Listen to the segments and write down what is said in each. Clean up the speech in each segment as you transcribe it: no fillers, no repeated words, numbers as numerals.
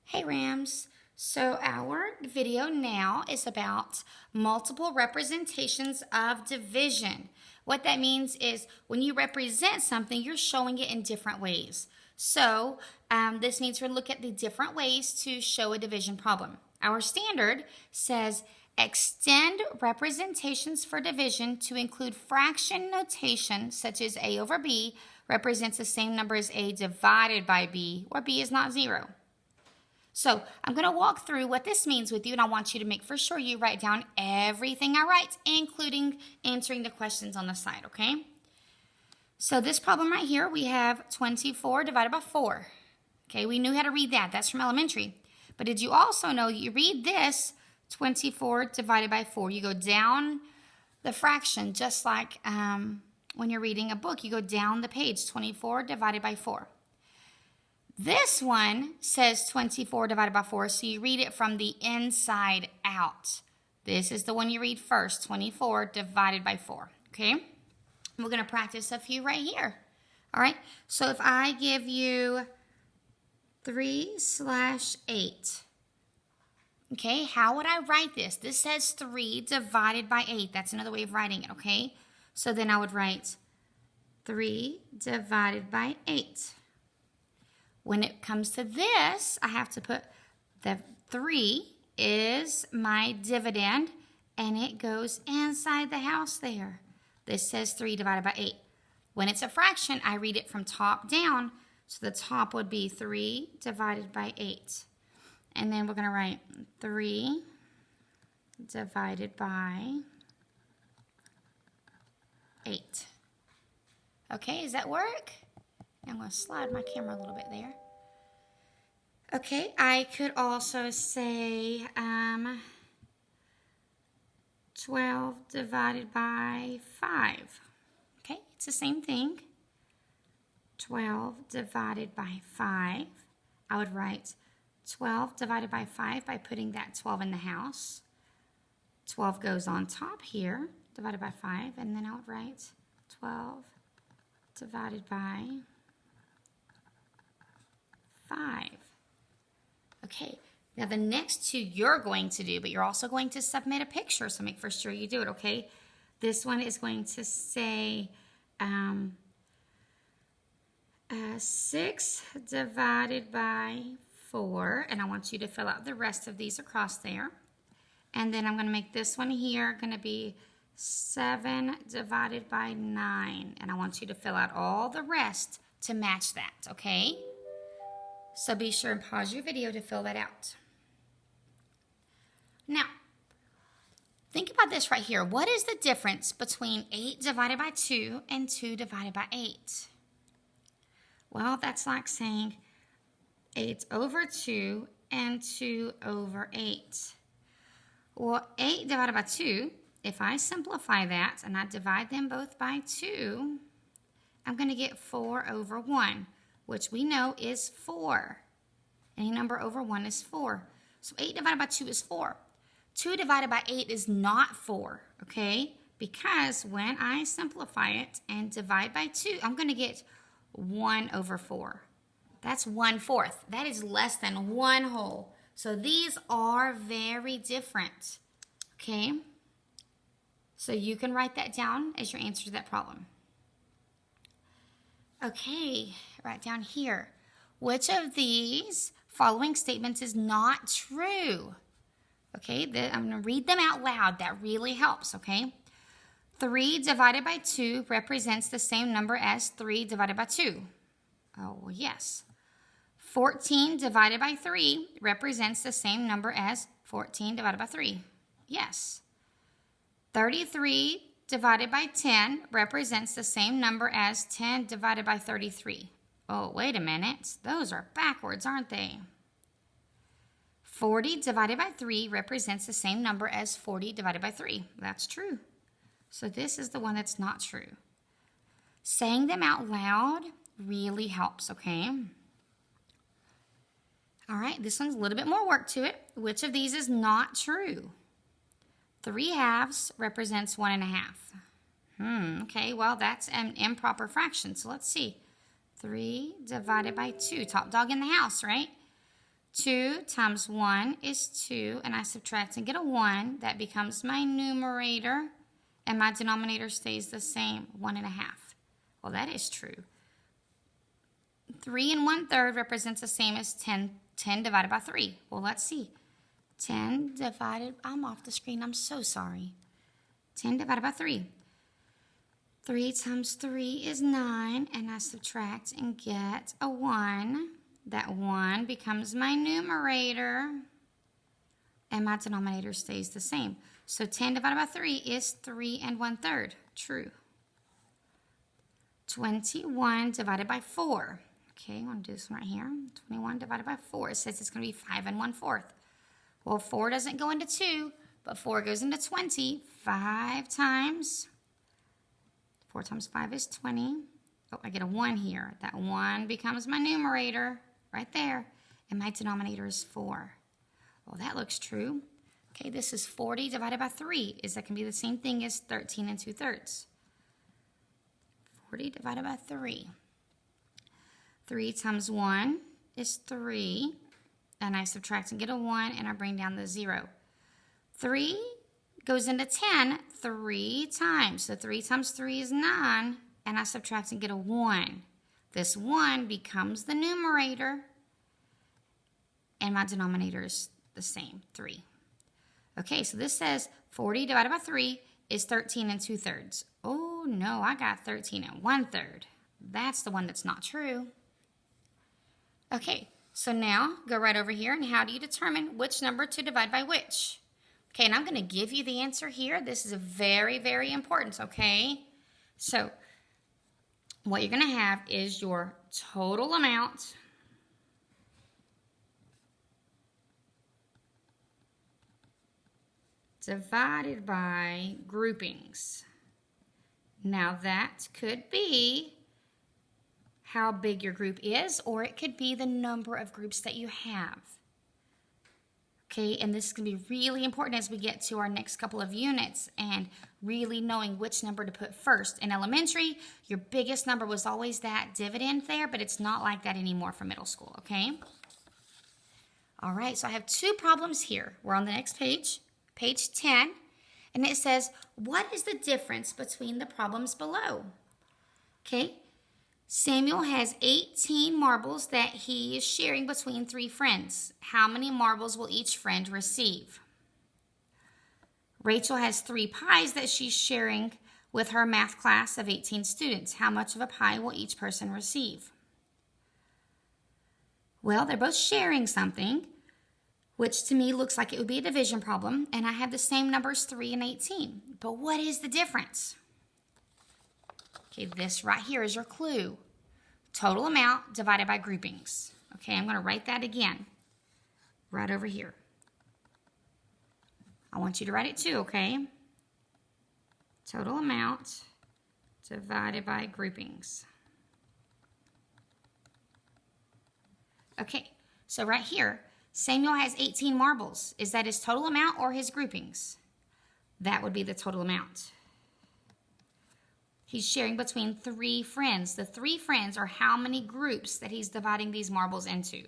Hey Rams. So our video now is about multiple representations of division. What that means is when you represent something, you're showing it in different ways. So this means we're going to look at the different ways to show a division problem. Our standard says extend representations for division to include fraction notation such as a over b represents the same number as a divided by b, or b is not 0. So I'm going to walk through what this means with you, and I want you to make for sure you write down everything I write, including answering the questions on the side, okay? So this problem right here, we have 24 divided by 4. Okay, we knew how to read that. That's from elementary. But did you also know you read this 24 divided by 4? You go down the fraction just like when you're reading a book. You go down the page, 24 divided by 4. This one says 24 divided by 4, so you read it from the inside out. This is the one you read first, 24 divided by 4, okay? We're going to practice a few right here, all right? So if I give you 3/8, okay, how would I write this? This says 3 divided by 8. That's another way of writing it, okay? So then I would write 3 divided by 8. When it comes to this, I have to put the 3 is my dividend, and it goes inside the house there. This says 3 divided by 8. When it's a fraction, I read it from top down. So the top would be 3 divided by 8. And then we're going to write 3 divided by 8. Okay, does that work? I'm going to slide my camera a little bit there. Okay, I could also say 12 divided by 5. Okay, it's the same thing. 12 divided by 5. I would write 12 divided by 5 by putting that 12 in the house. 12 goes on top here, divided by 5, and then I would write 12 divided by 5. Okay, now the next two you're going to do, but you're also going to submit a picture, so make for sure you do it, okay? This one is going to say 6 divided by 4, and I want you to fill out the rest of these across there. And then I'm going to make this one here going to be 7 divided by 9, and I want you to fill out all the rest to match that, okay? So be sure and pause your video to fill that out. Now, think about this right here. What is the difference between 8 divided by 2 and 2 divided by 8? Well, that's like saying 8 over 2 and 2 over 8. Well, 8 divided by 2, if I simplify that and I divide them both by 2, I'm going to get 4 over 1. Which we know is 4. Any number over 1 is 4. So 8 divided by 2 is 4. 2 divided by 8 is not 4, okay? Because when I simplify it and divide by 2, I'm going to get 1 over 4. That's 1/4. That is less than 1 whole. So these are very different, okay? So you can write that down as your answer to that problem. Okay, right down here. Which of these following statements is not true? Okay, I'm going to read them out loud. That really helps, okay? 3 divided by 2 represents the same number as 3 divided by 2. Oh, well, yes. 14 divided by 3 represents the same number as 14 divided by 3. Yes. 33 divided by 10 represents the same number as 10 divided by 33. Oh, wait a minute. Those are backwards, aren't they? 40 divided by 3 represents the same number as 40 divided by 3. That's true. So this is the one that's not true. Saying them out loud really helps, okay? All right, this one's a little bit more work to it. Which of these is not true? 3/2 represents 1/2. Okay, well, that's an improper fraction. So let's see. 3 divided by 2. Top dog in the house, right? 2 times 1 is 2, and I subtract and get a 1. That becomes my numerator, and my denominator stays the same, 1.5. Well, that is true. 3 1/3 represents the same as 10 divided by 3. Well, let's see. 10 divided, I'm off the screen, I'm so sorry. 10 divided by 3. 3 times 3 is 9, and I subtract and get a 1. That 1 becomes my numerator, and my denominator stays the same. So 10 divided by 3 is 3 1/3. True. 21 divided by 4. Okay, I'm going to do this one right here. 21 divided by 4. It says it's going to be 5 1/4. Well, 4 doesn't go into 2, but 4 goes into 20. 5 times. 4 times 5 is 20. Oh, I get a 1 here. That 1 becomes my numerator right there. And my denominator is 4. Well, that looks true. Okay, this is 40 divided by 3. Is that going to be the same thing as 13 2/3? 40 divided by 3. 3 times 1 is 3. And I subtract and get a 1, and I bring down the 0. 3 goes into 10 3 times. So 3 times 3 is 9, and I subtract and get a 1. This 1 becomes the numerator, and my denominator is the same, 3. Okay, so this says 40 divided by 3 is 13 2/3. Oh, no, I got 13 1/3. That's the one that's not true. Okay, so now go right over here, and how do you determine which number to divide by which? Okay, and I'm going to give you the answer here. This is very, very important, okay? So what you're going to have is your total amount divided by groupings. Now that could be how big your group is, or it could be the number of groups that you have. Okay, and this is going to be really important as we get to our next couple of units and really knowing which number to put first. In elementary, your biggest number was always that dividend there, but it's not like that anymore for middle school, okay? All right, so I have 2 problems here. We're on the next page, page 10, and it says, what is the difference between the problems below? Okay, Samuel has 18 marbles that he is sharing between 3 friends. How many marbles will each friend receive? Rachel has 3 pies that she's sharing with her math class of 18 students. How much of a pie will each person receive? Well, they're both sharing something, which to me looks like it would be a division problem, and I have the same numbers, 3 and 18. But what is the difference? Okay, this right here is your clue. Total amount divided by groupings. Okay, I'm going to write that again. Right over here. I want you to write it too, okay? Total amount divided by groupings. Okay, so right here, Samuel has 18 marbles. Is that his total amount or his groupings? That would be the total amount. He's sharing between 3 friends. The 3 friends are how many groups that he's dividing these marbles into.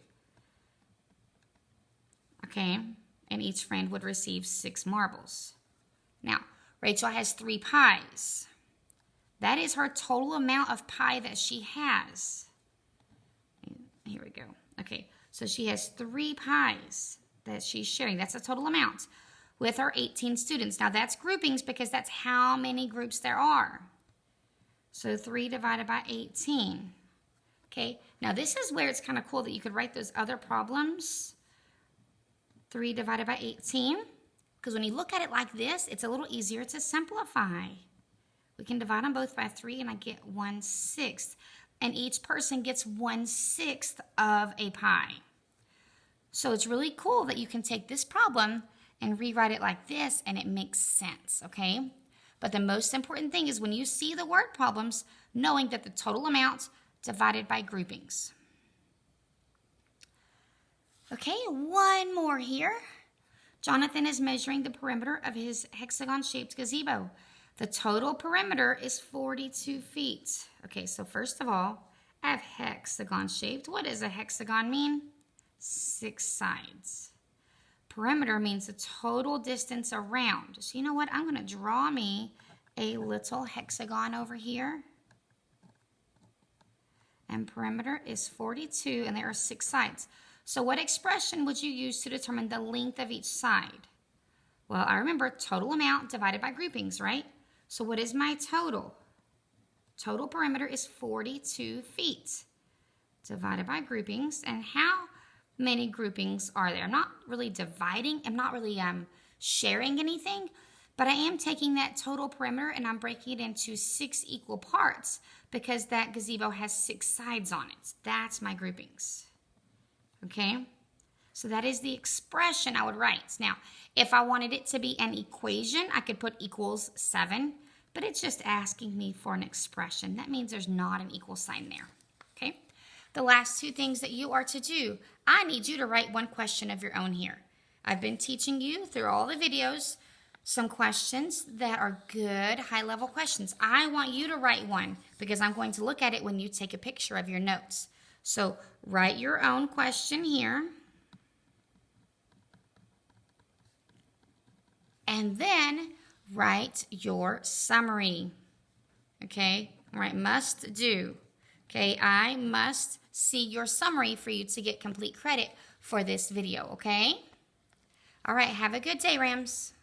Okay, and each friend would receive 6 marbles. Now, Rachel has 3 pies. That is her total amount of pie that she has. Here we go. Okay, so she has 3 pies that she's sharing. That's a total amount with her 18 students. Now, that's groupings because that's how many groups there are. So 3 divided by 18. Okay, now this is where it's kind of cool that you could write those other problems. 3 divided by 18. Because when you look at it like this, it's a little easier to simplify. We can divide them both by 3 and I get 1/6. And each person gets 1/6 of a pie. So it's really cool that you can take this problem and rewrite it like this and it makes sense, okay? But the most important thing is when you see the word problems, knowing that the total amount divided by groupings. Okay, one more here. Jonathan is measuring the perimeter of his hexagon-shaped gazebo. The total perimeter is 42 feet. Okay, so first of all, I have hexagon-shaped. What does a hexagon mean? 6 sides. Perimeter means the total distance around. So you know what? I'm going to draw me a little hexagon over here. And perimeter is 42, and there are 6 sides. So what expression would you use to determine the length of each side? Well, I remember total amount divided by groupings, right? So what is my total? Total perimeter is 42 feet divided by groupings. And how many groupings are there? I'm not really dividing. I'm not really sharing anything. But I am taking that total perimeter and I'm breaking it into 6 equal parts because that gazebo has 6 sides on it. That's my groupings. Okay? So that is the expression I would write. Now, if I wanted it to be an equation, I could put equals 7, but it's just asking me for an expression. That means there's not an equal sign there. Okay? The last 2 things that you are to do, I need you to write one question of your own here. I've been teaching you through all the videos some questions that are good high-level questions. I want you to write one because I'm going to look at it when you take a picture of your notes. So write your own question here. And then write your summary. Okay? Write must do. Okay? I must see your summary for you to get complete credit for this video. Okay? All right. Have a good day, Rams.